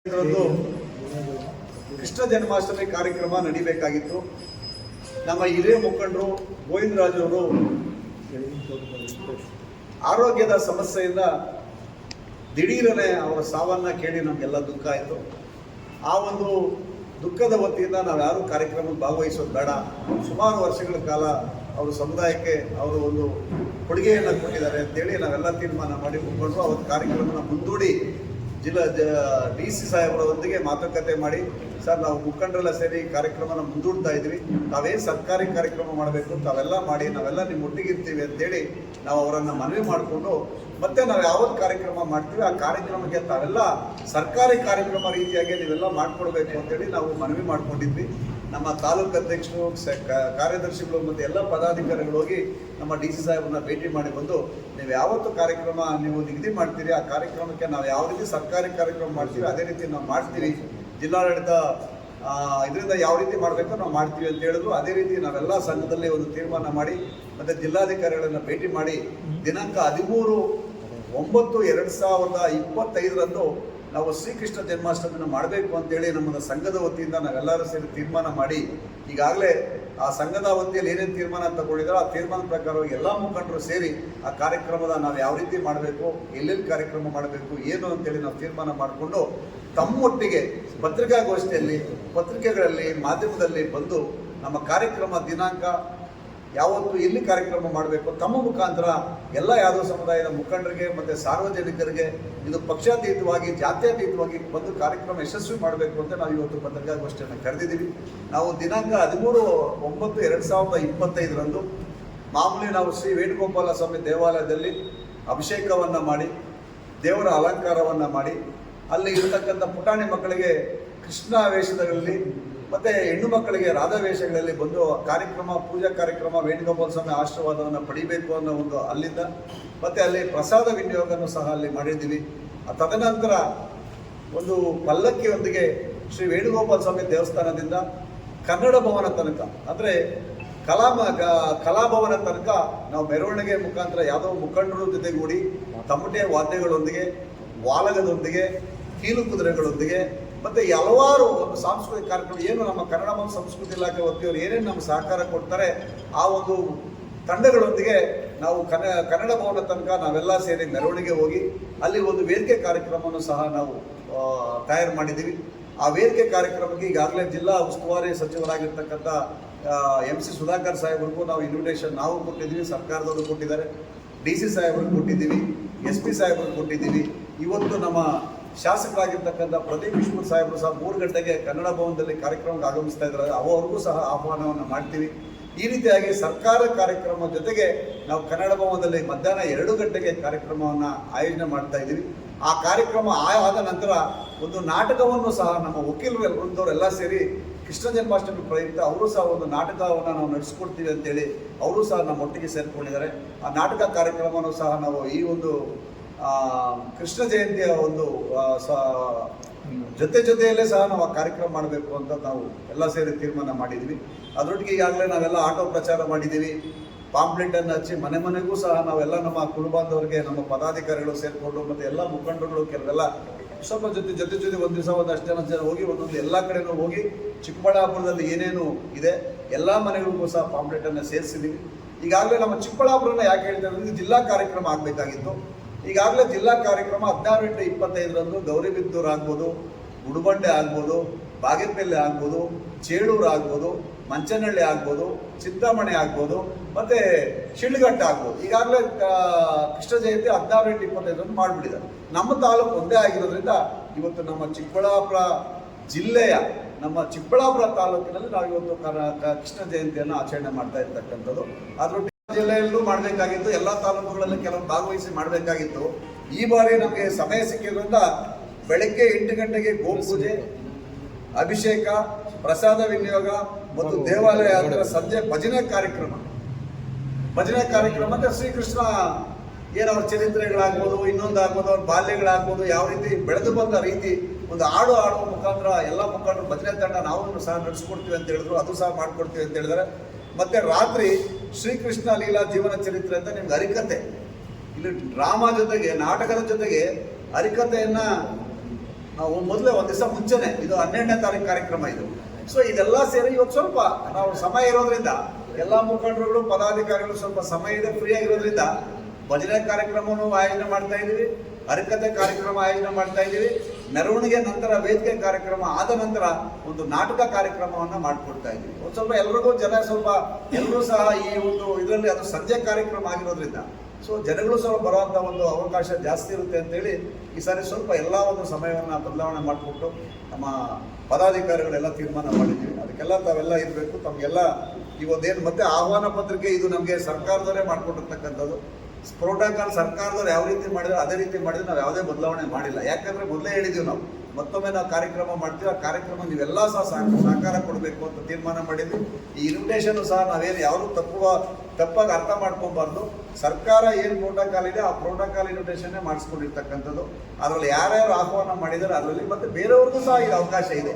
ಇದೊಂದು ಕೃಷ್ಣ ಜನ್ಮಾಷ್ಟಮಿ ಕಾರ್ಯಕ್ರಮ ನಡೀಬೇಕಾಗಿತ್ತು. ನಮ್ಮ ಹಿರಿಯ ಮುಖಂಡರು ಗೋವಿಂದರಾಜವರು ಆರೋಗ್ಯದ ಸಮಸ್ಯೆಯಿಂದ ದಿಢೀರನೆ ಅವರ ಸಾವನ್ನ ಕೇಳಿ ನಮಗೆಲ್ಲ ದುಃಖ ಆಯಿತು. ಆ ಒಂದು ದುಃಖದ ಹೊತ್ತಿಯಿಂದ ನಾವು ಯಾರು ಕಾರ್ಯಕ್ರಮಕ್ಕೆ ಭಾಗವಹಿಸೋದು ಬೇಡ. ಸುಮಾರು ವರ್ಷಗಳ ಕಾಲ ಅವರು ಸಮುದಾಯಕ್ಕೆ ಅವರು ಒಂದು ಕೊಡುಗೆಯನ್ನು ಕೊಟ್ಟಿದ್ದಾರೆ ಅಂತೇಳಿ ನಾವೆಲ್ಲ ತೀರ್ಮಾನ ಮಾಡಿ ಮುಖಂಡರು ಅವತ್ತು ಕಾರ್ಯಕ್ರಮನ ಮುಂದೂಡಿ ಜಿಲ್ಲಾ DC ಸಾಹೇಬರೊಂದಿಗೆ ಮಾತುಕತೆ ಮಾಡಿ, ಸರ್ ನಾವು ಮುಖಂಡರೆಲ್ಲ ಸೇರಿ ಕಾರ್ಯಕ್ರಮನ ಮುಂದೂಡ್ತಾ ಇದ್ವಿ, ತಾವೇನು ಸರ್ಕಾರಿ ಕಾರ್ಯಕ್ರಮ ಮಾಡಬೇಕು ತಾವೆಲ್ಲ ಮಾಡಿ ನಾವೆಲ್ಲ ನಿಮ್ಮ ಒಟ್ಟಿಗಿರ್ತೀವಿ ಅಂತೇಳಿ ನಾವು ಅವರನ್ನು ಮನವಿ ಮಾಡಿಕೊಂಡು ಮತ್ತೆ ನಾವು ಯಾವತ್ತು ಕಾರ್ಯಕ್ರಮ ಮಾಡ್ತೀವಿ ಆ ಕಾರ್ಯಕ್ರಮಕ್ಕೆ ತಾವೆಲ್ಲ ಸರ್ಕಾರಿ ಕಾರ್ಯಕ್ರಮ ರೀತಿಯಾಗಿ ನೀವೆಲ್ಲ ಮಾಡಿಕೊಡ್ಬೇಕು ಅಂತೇಳಿ ನಾವು ಮನವಿ ಮಾಡ್ಕೊಂಡಿದ್ವಿ. ನಮ್ಮ ತಾಲೂಕು ಅಧ್ಯಕ್ಷರು, ಕಾರ್ಯದರ್ಶಿಗಳು ಮತ್ತು ಎಲ್ಲ ಪದಾಧಿಕಾರಿಗಳು ಹೋಗಿ ನಮ್ಮ DC ಸಾಹೇಬ್ರನ್ನ ಭೇಟಿ ಮಾಡಿ ಬಂದು, ನೀವು ಯಾವತ್ತು ಕಾರ್ಯಕ್ರಮ ನೀವು ನಿಗದಿ ಮಾಡ್ತೀರಿ ಆ ಕಾರ್ಯಕ್ರಮಕ್ಕೆ ನಾವು ಯಾವ ರೀತಿ ಸರ್ಕಾರಿ ಕಾರ್ಯಕ್ರಮ ಮಾಡ್ತೀವಿ ಅದೇ ರೀತಿ ನಾವು ಮಾಡ್ತೀವಿ, ಜಿಲ್ಲಾಡಳಿತ ಇದರಿಂದ ಯಾವ ರೀತಿ ಮಾಡಬೇಕು ನಾವು ಮಾಡ್ತೀವಿ ಅಂತ ಹೇಳಿದ್ರು. ಅದೇ ರೀತಿ ನಾವೆಲ್ಲ ಸಂಘದಲ್ಲಿ ಒಂದು ತೀರ್ಮಾನ ಮಾಡಿ ಮತ್ತು ಜಿಲ್ಲಾಧಿಕಾರಿಗಳನ್ನು ಭೇಟಿ ಮಾಡಿ ದಿನಾಂಕ 13/9/2025 ನಾವು ಶ್ರೀಕೃಷ್ಣ ಜನ್ಮಾಷ್ಟಮಿನ ಮಾಡಬೇಕು ಅಂತೇಳಿ ನಮ್ಮ ಸಂಘದ ವತಿಯಿಂದ ನಾವೆಲ್ಲರೂ ಸೇರಿ ತೀರ್ಮಾನ ಮಾಡಿ, ಈಗಾಗಲೇ ಆ ಸಂಘದ ವತಿಯಲ್ಲಿ ಏನೇನು ತೀರ್ಮಾನ ತಗೊಂಡಿದ್ದಾರೋ ಆ ತೀರ್ಮಾನದ ಪ್ರಕಾರ ಎಲ್ಲ ಮುಖಂಡರು ಸೇರಿ ಆ ಕಾರ್ಯಕ್ರಮದ ನಾವು ಯಾವ ರೀತಿ ಮಾಡಬೇಕು, ಎಲ್ಲೆಲ್ಲಿ ಕಾರ್ಯಕ್ರಮ ಮಾಡಬೇಕು ಏನು ಅಂತೇಳಿ ನಾವು ತೀರ್ಮಾನ ಮಾಡಿಕೊಂಡು ತಮ್ಮೊಟ್ಟಿಗೆ ಪತ್ರಿಕಾಗೋಷ್ಠಿಯಲ್ಲಿ, ಪತ್ರಿಕೆಗಳಲ್ಲಿ, ಮಾಧ್ಯಮದಲ್ಲಿ ಬಂದು ನಮ್ಮ ಕಾರ್ಯಕ್ರಮ ದಿನಾಂಕ ಯಾವತ್ತು ಎಲ್ಲಿ ಕಾರ್ಯಕ್ರಮ ಮಾಡಬೇಕು ತಮ್ಮ ಮುಖಾಂತರ ಎಲ್ಲ ಯಾದವ ಸಮುದಾಯದ ಮುಖಂಡರಿಗೆ ಮತ್ತು ಸಾರ್ವಜನಿಕರಿಗೆ ಇದು ಪಕ್ಷಾತೀತವಾಗಿ ಜಾತ್ಯತೀತವಾಗಿ ಬಂದು ಕಾರ್ಯಕ್ರಮ ಯಶಸ್ವಿ ಮಾಡಬೇಕು ಅಂತ ನಾವು ಇವತ್ತು ಪತ್ರಿಕಾಗೋಷ್ಠಿಯನ್ನು ಕರೆದಿದ್ದೀವಿ. ನಾವು ದಿನಾಂಕ 13/9/2025 ಮಾಮೂಲಿ ನಾವು ಶ್ರೀ ವೇಣುಗೋಪಾಲ ಸ್ವಾಮಿ ದೇವಾಲಯದಲ್ಲಿ ಅಭಿಷೇಕವನ್ನು ಮಾಡಿ ದೇವರ ಅಲಂಕಾರವನ್ನು ಮಾಡಿ ಅಲ್ಲಿ ಇರತಕ್ಕಂಥ ಪುಟಾಣಿ ಮಕ್ಕಳಿಗೆ ಕೃಷ್ಣ ವೇಷದಲ್ಲಿ ಮತ್ತು ಹೆಣ್ಣು ಮಕ್ಕಳಿಗೆ ರಾಧಾ ವೇಷಗಳಲ್ಲಿ ಬಂದು ಕಾರ್ಯಕ್ರಮ, ಪೂಜಾ ಕಾರ್ಯಕ್ರಮ, ವೇಣುಗೋಪಾಲ ಸ್ವಾಮಿ ಆಶೀರ್ವಾದವನ್ನು ಪಡಿಬೇಕು ಅನ್ನೋ ಒಂದು ಅಲ್ಲಿಂದ ಮತ್ತು ಅಲ್ಲಿ ಪ್ರಸಾದ ವಿನಿಯೋಗವನ್ನು ಸಹ ಅಲ್ಲಿ ಮಾಡಿದ್ದೀವಿ. ತದನಂತರ ಒಂದು ಪಲ್ಲಕ್ಕಿಯೊಂದಿಗೆ ಶ್ರೀ ವೇಣುಗೋಪಾಲ ಸ್ವಾಮಿ ದೇವಸ್ಥಾನದಿಂದ ಕನ್ನಡ ಭವನ ತನಕ ಅಂದರೆ ಕಲಾಭವನ ತನಕ ನಾವು ಮೆರವಣಿಗೆ ಮುಖಾಂತರ ಯಾವುದೋ ಮುಖಂಡರ ಜೊತೆಗೂಡಿ ತಮಟೆ ವಾದ್ಯಗಳೊಂದಿಗೆ, ವಾಲಗದೊಂದಿಗೆ, ಕೀಲು ಕುದುರೆಗಳೊಂದಿಗೆ ಮತ್ತು ಹಲವಾರು ಒಂದು ಸಾಂಸ್ಕೃತಿಕ ಕಾರ್ಯಕ್ರಮ ಏನು ನಮ್ಮ ಕನ್ನಡ ಮತ್ತು ಸಂಸ್ಕೃತಿ ಇಲಾಖೆ ವತಿಯವರು ಏನೇನು ನಮ್ಮ ಸಹಕಾರ ಕೊಡ್ತಾರೆ ಆ ಒಂದು ತಂಡಗಳೊಂದಿಗೆ ನಾವು ಕನ್ನಡ ಭವನ ತನಕ ನಾವೆಲ್ಲ ಸೇರಿ ಮೆರವಣಿಗೆ ಹೋಗಿ ಅಲ್ಲಿ ಒಂದು ವೇದಿಕೆ ಕಾರ್ಯಕ್ರಮವನ್ನು ಸಹ ನಾವು ತಯಾರು ಮಾಡಿದ್ದೀವಿ. ಆ ವೇದಿಕೆ ಕಾರ್ಯಕ್ರಮಕ್ಕೆ ಈಗಾಗಲೇ ಜಿಲ್ಲಾ ಉಸ್ತುವಾರಿ ಸಚಿವರಾಗಿರ್ತಕ್ಕಂಥ MC ಸುಧಾಕರ್ ಸಾಹೇಬ್ರಿಗೂ ನಾವು ಇನ್ವಿಟೇಷನ್ ನಾವು ಕೊಟ್ಟಿದ್ದೀವಿ, ಸರ್ಕಾರದವರು ಕೊಟ್ಟಿದ್ದಾರೆ, DC ಸಾಹೇಬ್ರಿಗೆ ಕೊಟ್ಟಿದ್ದೀವಿ, SP ಸಾಹೇಬ್ರಿಗೆ ಕೊಟ್ಟಿದ್ದೀವಿ. ಇವತ್ತು ನಮ್ಮ ಶಾಸಕರಾಗಿರ್ತಕ್ಕಂಥ ಪ್ರದೀಪ್ ಈಶ್ವರ್ ಸಾಹೇಬರು ಸಹ 3 ಗಂಟೆಗೆ ಕನ್ನಡ ಭವನದಲ್ಲಿ ಕಾರ್ಯಕ್ರಮಕ್ಕೆ ಆಗಮಿಸ್ತಾ ಇದ್ದಾರೆ, ಅವರಿಗೂ ಸಹ ಆಹ್ವಾನವನ್ನು ಮಾಡ್ತೀವಿ. ಈ ರೀತಿಯಾಗಿ ಸರ್ಕಾರ ಕಾರ್ಯಕ್ರಮ ಜೊತೆಗೆ ನಾವು ಕನ್ನಡ ಭವನದಲ್ಲಿ ಮಧ್ಯಾಹ್ನ 2 ಗಂಟೆಗೆ ಕಾರ್ಯಕ್ರಮವನ್ನು ಆಯೋಜನೆ ಮಾಡ್ತಾ ಇದ್ದೀವಿ. ಆ ಕಾರ್ಯಕ್ರಮ ಆದ ನಂತರ ಒಂದು ನಾಟಕವನ್ನು ಸಹ ನಮ್ಮ ವಕೀಲರು ವೃಂದವರೆಲ್ಲ ಸೇರಿ ಕೃಷ್ಣ ಜನ್ಮಾಷ್ಟಮಿ ಪ್ರಯುಕ್ತ ಅವರು ಸಹ ಒಂದು ನಾಟಕವನ್ನು ನಾವು ನಡೆಸ್ಕೊಡ್ತೀವಿ ಅಂತೇಳಿ ಅವರು ಸಹ ನಮ್ಮೊಟ್ಟಿಗೆ ಸೇರಿಕೊಂಡಿದ್ದಾರೆ. ಆ ನಾಟಕ ಕಾರ್ಯಕ್ರಮವನ್ನು ಸಹ ನಾವು ಈ ಒಂದು ಕೃಷ್ಣ ಜಯಂತಿಯ ಒಂದು ಜೊತೆಯಲ್ಲೇ ಸಹ ನಾವು ಆ ಕಾರ್ಯಕ್ರಮ ಮಾಡಬೇಕು ಅಂತ ನಾವು ಎಲ್ಲ ಸೇರಿ ತೀರ್ಮಾನ ಮಾಡಿದ್ವಿ. ಅದರೊಟ್ಟಿಗೆ ಈಗಾಗಲೇ ನಾವೆಲ್ಲ ಆಟೋ ಪ್ರಚಾರ ಮಾಡಿದ್ದೀವಿ, ಪಾಂಪ್ಲೆಟನ್ನು ಹಚ್ಚಿ ಮನೆ ಮನೆಗೂ ಸಹ ನಾವೆಲ್ಲ ನಮ್ಮ ಕುಟುಂಬದವರಿಗೆ ನಮ್ಮ ಪದಾಧಿಕಾರಿಗಳು ಸೇರಿಕೊಂಡು ಮತ್ತು ಎಲ್ಲ ಮುಖಂಡರುಗಳು ಕೆಲವೆಲ್ಲ ಸ್ವಲ್ಪ ಜೊತೆ ಒಂದು ದಿವಸ ಒಂದಷ್ಟು ಜನ ಹೋಗಿ ಒಂದೊಂದು ಎಲ್ಲ ಕಡೆನೂ ಹೋಗಿ ಚಿಕ್ಕಬಳ್ಳಾಪುರದಲ್ಲಿ ಏನೇನು ಇದೆ ಎಲ್ಲ ಮನೆಗಳಿಗೂ ಸಹ ಪಾಂಪ್ಲೆಟನ್ನು ಸೇರಿಸಿದ್ದೀವಿ. ಈಗಾಗಲೇ ನಮ್ಮ ಚಿಕ್ಕಬಳ್ಳಾಪುರನ ಯಾಕೆ ಹೇಳ್ತಾ ಇದ್ದೀವಿ, ಜಿಲ್ಲಾ ಕಾರ್ಯಕ್ರಮ ಆಗಬೇಕಾಗಿತ್ತು. ಈಗಾಗಲೇ ಜಿಲ್ಲಾ ಕಾರ್ಯಕ್ರಮ 16/8/25 ಗೌರಿಬಿದನೂರು ಆಗ್ಬೋದು, ಗುಡುಬಂಡೆ ಆಗ್ಬೋದು, ಬಾಗೇಪಲ್ಲಿ ಆಗ್ಬೋದು, ಚೇಳೂರು ಆಗ್ಬೋದು, ಮಂಚನಹಳ್ಳಿ ಆಗ್ಬೋದು, ಚಿಂತಾಮಣಿ ಆಗ್ಬೋದು ಮತ್ತು ಶಿಳ್ಘಟ್ಟ ಆಗ್ಬೋದು. ಈಗಾಗಲೇ ಕೃಷ್ಣ ಜಯಂತಿ 16/8/25 ಮಾಡಿಬಿಟ್ಟಿದ್ದಾರೆ. ನಮ್ಮ ತಾಲೂಕು ಒಂದೇ ಆಗಿರೋದ್ರಿಂದ ಇವತ್ತು ನಮ್ಮ ಚಿಕ್ಕಬಳ್ಳಾಪುರ ಜಿಲ್ಲೆಯ ನಮ್ಮ ಚಿಕ್ಕಬಳ್ಳಾಪುರ ತಾಲೂಕಿನಲ್ಲಿ ನಾವು ಇವತ್ತು ಕೃಷ್ಣ ಜಯಂತಿಯನ್ನು ಆಚರಣೆ ಮಾಡ್ತಾ ಇರ್ತಕ್ಕಂಥದ್ದು. ಅದರೊಟ್ಟಿಗೆ ಜಿಲ್ಲೆಯಲ್ಲೂ ಮಾಡಬೇಕಾಗಿತ್ತು, ಎಲ್ಲ ತಾಲೂಕುಗಳಲ್ಲಿ ಕೆಲವು ಭಾಗವಹಿಸಿ ಮಾಡಬೇಕಾಗಿತ್ತು. ಈ ಬಾರಿ ನಮಗೆ ಸಮಯ ಸಿಕ್ಕಿದ್ರಿಂದ ಬೆಳಗ್ಗೆ 8 ಗಂಟೆಗೆ ಗೋಪೂಜೆ, ಅಭಿಷೇಕ, ಪ್ರಸಾದ ವಿನಿಯೋಗ ಮತ್ತು ದೇವಾಲಯ ಸಂಜೆ ಭಜನೆ ಕಾರ್ಯಕ್ರಮ ಅಂದರೆ ಶ್ರೀಕೃಷ್ಣ ಏನವ್ರ ಚರಿತ್ರೆಗಳಾಗ್ಬೋದು, ಇನ್ನೊಂದಾಗ್ಬೋದು, ಅವ್ರ ಬಾಲ್ಯಗಳಾಗ್ಬೋದು, ಯಾವ ರೀತಿ ಬೆಳೆದು ಬಂದ ರೀತಿ ಒಂದು ಆಡುವ ಮುಖಾಂತರ ಎಲ್ಲ ಮುಖಂಡರು ಭಜನೆ ತಂಡ ನಾವು ಸಹ ನಡೆಸ್ಕೊಡ್ತೀವಿ ಅಂತ ಹೇಳಿದ್ರು, ಅದು ಸಹ ಮಾಡಿಕೊಡ್ತೀವಿ ಅಂತ ಹೇಳಿದ್ದಾರೆ. ಮತ್ತು ರಾತ್ರಿ ಶ್ರೀಕೃಷ್ಣ ಲೀಲಾ ಜೀವನ ಚರಿತ್ರೆ ಅಂತ ನಿಮ್ಗೆ ಹರಿಕತೆ, ಇಲ್ಲಿ ಡ್ರಾಮಾ ಜೊತೆಗೆ ನಾಟಕದ ಜೊತೆಗೆ ಹರಿಕತೆಯನ್ನು ನಾವು ಮೊದಲೇ ಒಂದು ದಿವಸ ಮುಂಚೆನೆ, ಇದು 12ನೇ ತಾರೀಕು ಕಾರ್ಯಕ್ರಮ ಇದು. ಸೊ ಇದೆಲ್ಲ ಸೇರಿ ಇವತ್ತು ಸ್ವಲ್ಪ ನಾವು ಸಮಯ ಇರೋದ್ರಿಂದ ಎಲ್ಲ ಮುಖಂಡರುಗಳು ಪದಾಧಿಕಾರಿಗಳು ಸ್ವಲ್ಪ ಸಮಯ ಇದೆ, ಫ್ರೀ ಆಗಿರೋದ್ರಿಂದ ಭಜನೆ ಕಾರ್ಯಕ್ರಮವನ್ನು ಆಯೋಜನೆ ಮಾಡ್ತಾ ಇದ್ದೀವಿ, ಹರಿಕತೆ ಕಾರ್ಯಕ್ರಮ ಆಯೋಜನೆ ಮಾಡ್ತಾ ಇದ್ದೀವಿ, ಮೆರವಣಿಗೆ ನಂತರ ವೇದಿಕೆ ಕಾರ್ಯಕ್ರಮ ಆದ ನಂತರ ಒಂದು ನಾಟಕ ಕಾರ್ಯಕ್ರಮವನ್ನು ಮಾಡಿಕೊಡ್ತಾ ಇದ್ದೀವಿ. ಒಂದು ಸ್ವಲ್ಪ ಎಲ್ರಿಗೂ ಸ್ವಲ್ಪ ಎಲ್ಲರೂ ಸಹ ಈ ಒಂದು ಇದರಲ್ಲಿ ಅದು ಸಂಜೆ ಕಾರ್ಯಕ್ರಮ ಆಗಿರೋದ್ರಿಂದ ಸೊ ಜನಗಳು ಸ್ವಲ್ಪ ಬರುವಂಥ ಒಂದು ಅವಕಾಶ ಜಾಸ್ತಿ ಇರುತ್ತೆ ಅಂತೇಳಿ ಈ ಸಾರಿ ಸ್ವಲ್ಪ ಎಲ್ಲ ಒಂದು ಸಮಯವನ್ನು ಬದಲಾವಣೆ ಮಾಡಿಕೊಟ್ಟು ನಮ್ಮ ಪದಾಧಿಕಾರಿಗಳೆಲ್ಲ ತೀರ್ಮಾನ ಮಾಡಿದ್ದೀವಿ. ಅದಕ್ಕೆಲ್ಲ ತಾವೆಲ್ಲ ಇರಬೇಕು. ತಮಗೆಲ್ಲ ಈ ಒಂದೇನು ಮತ್ತೆ ಆಹ್ವಾನ ಪತ್ರಿಕೆ ಇದು ನಮಗೆ ಸರ್ಕಾರದವರೇ ಮಾಡಿಕೊಟ್ಟಿರ್ತಕ್ಕಂಥದ್ದು. ಪ್ರೋಟೋಕಾಲ್ ಸರ್ಕಾರದವ್ರು ಯಾವ ರೀತಿ ಮಾಡಿದ್ರೆ ಅದೇ ರೀತಿ ಮಾಡಿದ್ರೆ ನಾವು ಯಾವುದೇ ಬದಲಾವಣೆ ಮಾಡಿಲ್ಲ. ಯಾಕಂದರೆ ಮೊದಲೇ ಹೇಳಿದ್ದೀವಿ ನಾವು ಮತ್ತೊಮ್ಮೆ ನಾವು ಕಾರ್ಯಕ್ರಮ ಮಾಡ್ತೀವಿ, ಆ ಕಾರ್ಯಕ್ರಮ ನೀವೆಲ್ಲ ಸಹ ಸಹಕಾರ ಕೊಡಬೇಕು ಅಂತ ತೀರ್ಮಾನ ಮಾಡಿದ್ವಿ. ಈ ಇನ್ವಿಟೇಷನ್ ಸಹ ನಾವೇನು ಯಾರು ತಪ್ಪಾಗಿ ಅರ್ಥ ಮಾಡ್ಕೊಬಾರ್ದು. ಸರ್ಕಾರ ಏನು ಪ್ರೋಟೋಕಾಲ್ ಇದೆ ಆ ಪ್ರೋಟೋಕಾಲ್ ಇನ್ವಿಟೇಷನ್ನೇ ಮಾಡಿಸ್ಕೊಂಡಿರ್ತಕ್ಕಂಥದ್ದು. ಅದರಲ್ಲಿ ಯಾರ್ಯಾರು ಆಹ್ವಾನ ಮಾಡಿದ್ದಾರೆ ಅದರಲ್ಲಿ ಮತ್ತೆ ಬೇರೆಯವ್ರಿಗೂ ಸಹ ಇದು ಅವಕಾಶ ಇದೆ.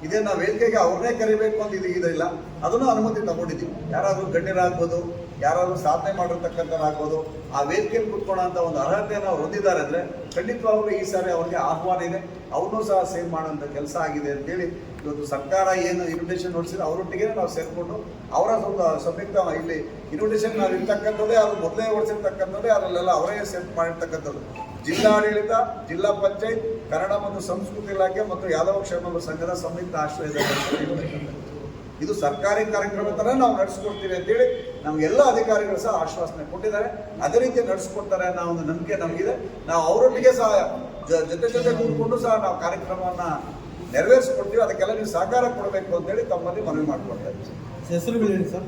ಇದೇ ನಾವು ವೇದಿಕೆಗೆ ಅವ್ರನ್ನೇ ಕರಿಬೇಕು ಅಂತ ಇದಿಲ್ಲ, ಅದನ್ನು ಅನುಮತಿ ತಗೊಂಡಿದ್ದೀವಿ. ಯಾರಾದರೂ ಗಣ್ಯರಾಗ್ಬೋದು, ಯಾರಾದರೂ ಸಾಧನೆ ಮಾಡಿರ್ತಕ್ಕಂಥವ್ರಾಗ್ಬೋದು, ಆ ವೇದಿಕೆಯಲ್ಲಿ ಕುತ್ಕೊಳ್ಳೋಂಥ ಒಂದು ಅರ್ಹತೆಯನ್ನು ಅವ್ರು ಹೊಂದಿದ್ದಾರೆ ಅಂದರೆ ಖಂಡಿತವಾಗ್ಲೂ ಈ ಸಾರಿ ಅವ್ರಿಗೆ ಆಹ್ವಾನ ಇದೆ, ಅವ್ರನ್ನೂ ಸಹ ಸೇವ್ ಮಾಡೋಂಥ ಕೆಲಸ ಆಗಿದೆ ಅಂತೇಳಿ ಇವತ್ತು ಸರ್ಕಾರ ಏನು ಇನ್ವಿಟೇಷನ್ ಹೊಡಿಸಿದ್ರೆ ಅವರೊಟ್ಟಿಗೆ ನಾವು ಸೇರಿಕೊಂಡು ಅವರ ಒಂದು ಸಂಯುಕ್ತ ಇಲ್ಲಿ ಇನ್ವಿಟೇಷನ್ ನಾವು ಇರ್ತಕ್ಕಂಥದ್ದೇ ಅದು ಮೊದಲೇ ಹೊಡಿಸಿರ್ತಕ್ಕಂಥದ್ದೇ ಅದರಲ್ಲೆಲ್ಲ ಅವರೇ ಸೆಟ್ ಮಾಡಿರ್ತಕ್ಕಂಥದ್ದು. ಜಿಲ್ಲಾಡಳಿತ, ಜಿಲ್ಲಾ ಪಂಚಾಯತ್, ಕನ್ನಡ ಮತ್ತು ಸಂಸ್ಕೃತಿ ಇಲಾಖೆ ಮತ್ತು ಯಾದವ ಕ್ಷೇಮ ಸಂಘದ ಸಂಯುಕ್ತ ಆಶ್ರಯದಲ್ಲಿ ಇದು ಸರ್ಕಾರಿ ಕಾರ್ಯಕ್ರಮ ಥರ ನಾವು ನಡೆಸ್ಕೊಡ್ತೀವಿ ಅಂತೇಳಿ ನಮಗೆಲ್ಲ ಅಧಿಕಾರಿಗಳು ಸಹ ಆಶ್ವಾಸನೆ ಕೊಟ್ಟಿದ್ದಾರೆ. ಅದೇ ರೀತಿ ನಡೆಸ್ಕೊಡ್ತಾರೆ ಅನ್ನೋ ಒಂದು ನಂಬಿಕೆ ನಮಗಿದೆ. ನಾವು ಅವರೊಟ್ಟಿಗೆ ಸಹ ಜೊತೆ ಕೂತ್ಕೊಂಡು ಸಹ ನಾವು ಕಾರ್ಯಕ್ರಮವನ್ನು ನೆರವೇರಿಸ್ಕೊಡ್ತೀವಿ. ಅದಕ್ಕೆಲ್ಲ ನೀವು ಸಹಕಾರ ಕೊಡಬೇಕು ಅಂತೇಳಿ ತಮ್ಮಲ್ಲಿ ಮನವಿ ಮಾಡ್ಕೊಳ್ತಾ ಇದ್ದೀವಿ. ಹೆಸರುಗಳೇನು ಸರ್?